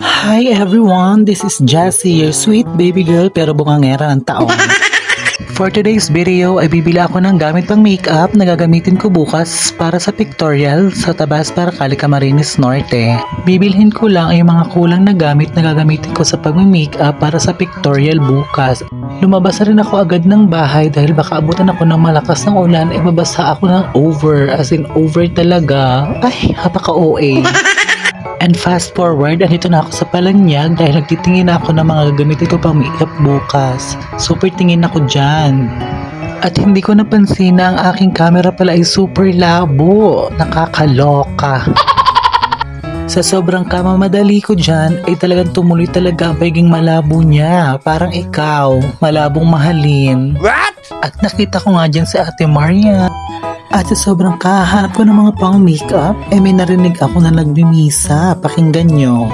Hi everyone, this is Jessie, your sweet baby girl pero bungangera ng taon. For today's video ay bibili ako ng gamit pang makeup na gagamitin ko bukas para sa pictorial sa Tabas Paracali, Camarines Norte. Bibilhin ko lang ay mga kulang na gamit na gagamitin ko sa pag-makeup para sa pictorial bukas. Lumabas rin ako agad ng bahay dahil baka abutan ako ng malakas ng ulan ay mabasa ako ng over, as in over talaga. Ay, napaka-OA. And fast forward, andito na ako sa Palanyag dahil nagtitingin na ako ng mga gagamitin ko pang makeup bukas. Super tingin ako dyan. At hindi ko napansin na ang aking camera pala ay super labo. Nakakaloka. Sa sobrang kamamadali ko dyan, ay talagang tumuloy talaga ang pagiging malabo niya. Parang ikaw, malabong mahalin. What? At nakita ko nga dyan si Ate Maria. At sa sobrang kahanap ko ng mga pang makeup, ay may narinig ako na nagbimisa. Pakinggan nyo.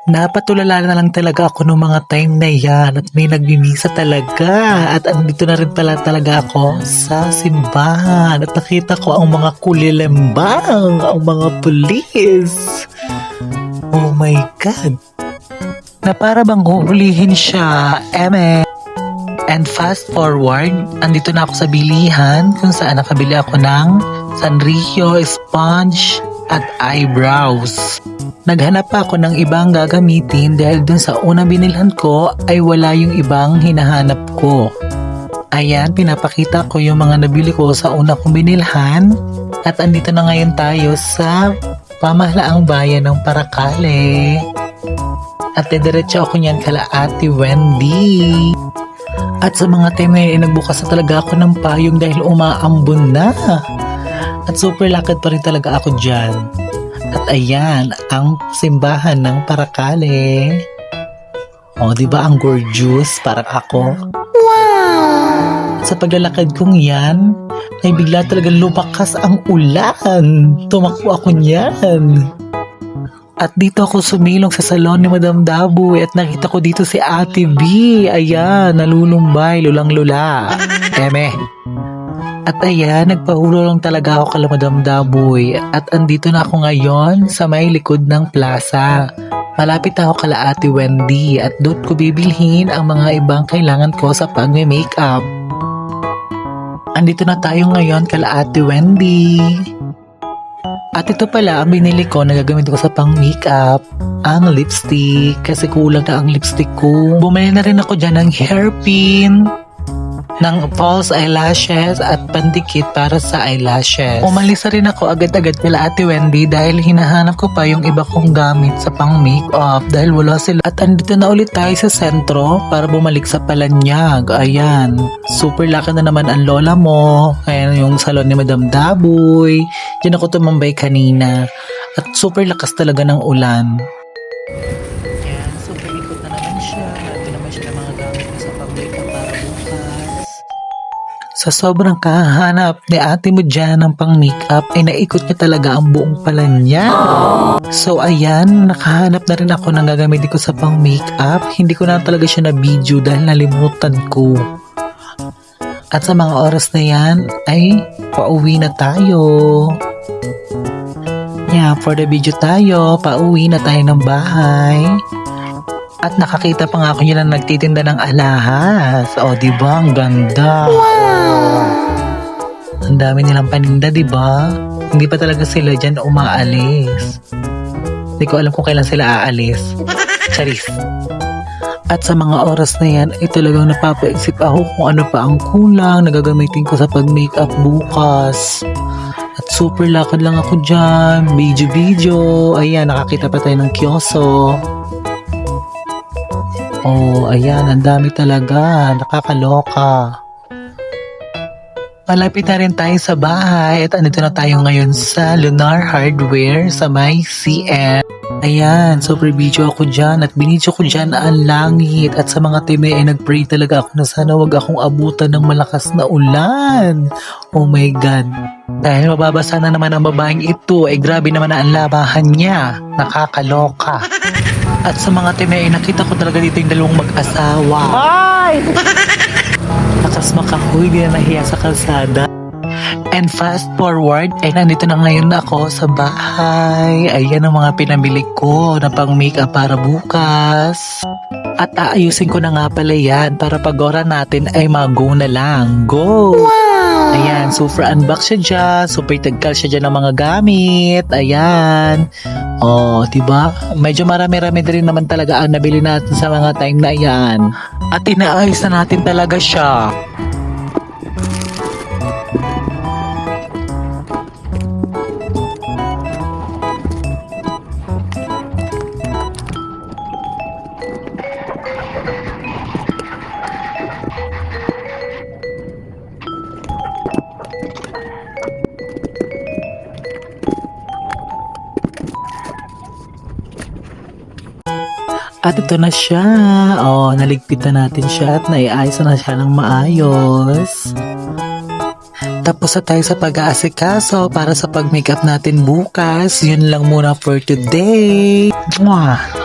Napatulala na lang talaga ako nung mga time na yan at may nagbimisa talaga at andito na rin pala talaga ako sa simbahan at nakita ko ang mga kulilembang, ang mga pulis. Oh my God! Na para bang huhulihin siya, eme. And fast forward, andito na ako sa bilihan kung saan nakabili ako ng Sanrio, sponge at eyebrows. Naghanap pa ako ng ibang gagamitin dahil dun sa unang binilhan ko ay wala yung ibang hinahanap ko. Ayan, pinapakita ko yung mga nabili ko sa una kong binilhan at andito na ngayon tayo sa pamahlaang bayan ng Paracale. At diretso ako niyan kala Ate Wendy. At sa mga time na yun, nagbukas na talaga ako ng payong dahil umaambon na. At super lakad pa rin talaga ako dyan. At ayan, ang simbahan ng Paracale. O, di ba ang gorgeous? Parang ako. Wow! At sa paglalakad kong yan, ay bigla talaga lumakas ang ulan. Tumakbo ako niyan. At dito ako sumilong sa salon ni Madam Daboy at nakita ko dito si Ate B. Ayan, nalulumbay, lulang-lula. Eme. At ayan, nagpahulo lang talaga ako kala Madam Daboy at andito na ako ngayon sa may likod ng plaza. Malapit ako kala Ate Wendy at doon ko bibilhin ang mga ibang kailangan ko sa pag-makeup. Andito na tayo ngayon kala Ate Wendy. At ito pala ang binili ko na gagamit ko sa pang-makeup, ang lipstick kasi kulang na ang lipstick ko. Bumili na rin ako dyan ng hairpin, ng false eyelashes at pandikit para sa eyelashes. Umalis na rin ako agad-agad kila Ate Wendy dahil hinahanap ko pa yung iba kong gamit sa pang makeup dahil wala sila. At andito na ulit tayo sa sentro para bumalik sa Palanyag. Ayan, super laki na naman ang lola mo. Ayan yung salon ni Madam Daboy. Diyan ako tumambay kanina. At super lakas talaga ng ulan. Ayan, super ikot na naman siya. Ito naman siya ng mga gamit ko sa pang-makeup para bukas. Sa sobrang kahanap ni ate mo dyan ng pang-makeup ay naikot niya talaga ang buong Palanyag. So ayan, nakahanap na rin ako ng gagamitin ko sa pang-makeup. Hindi ko na talaga siya na-video dahil nalimutan ko. At sa mga oras na yan ay pauwi na tayo. Yeah, for the video tayo, pauwi na tayo ng bahay. At nakakita pa nga ako nila nagtitinda ng alahas. O, diba? Ang ganda. Wow! Ang dami nilang paninda, diba? Hindi pa talaga sila dyan umaalis. Hindi ko alam kung kailan sila aalis. Charis. At sa mga oras na yan, ay talagang napapaisip ako kung ano pa ang kulang na gagamitin ko sa pag-makeup bukas. At super lakad lang ako dyan. Video. Ayan, nakakita pa tayo ng kiyoso. Oh, ayan, ang dami talaga. Nakakaloka. Malapit na rin tayo sa bahay at andito na tayo ngayon sa Lunar Hardware sa may CM. Ayan, so pre-video ako dyan at binidyo ko dyan ang langit at sa mga time ay nag-pray talaga ako na sana wag akong abutan ng malakas na ulan. Oh my God. Dahil mababasa na naman ang babaeng ito, ay grabe naman na ang labahan niya. Nakakaloka. At sa mga time ay nakita ko talaga dito yung dalawang mag-asawa. Ay! Lakas makahoy, di na nahiya sa kalsada. And fast forward, ay nandito na ngayon ako sa bahay. Ayan ang mga pinamili ko na pang makeup para bukas. At aayusin ko na nga pala yan para pag oras natin ay mag-go na lang. Go! Wow! Ayan, super unbox siya dyan. Super tagkal siya dyan ng mga gamit. Ayan. Oh, diba? Medyo marami-rami din naman talaga ang nabili natin sa mga time na yan. At inaayos na natin talaga siya. At ito na siya. Oh, naligpit na natin siya at naiayos na siya ng maayos. Tapos na tayo sa pag-aasikaso para sa pag-makeup natin bukas. Yun lang muna for today. Mwah!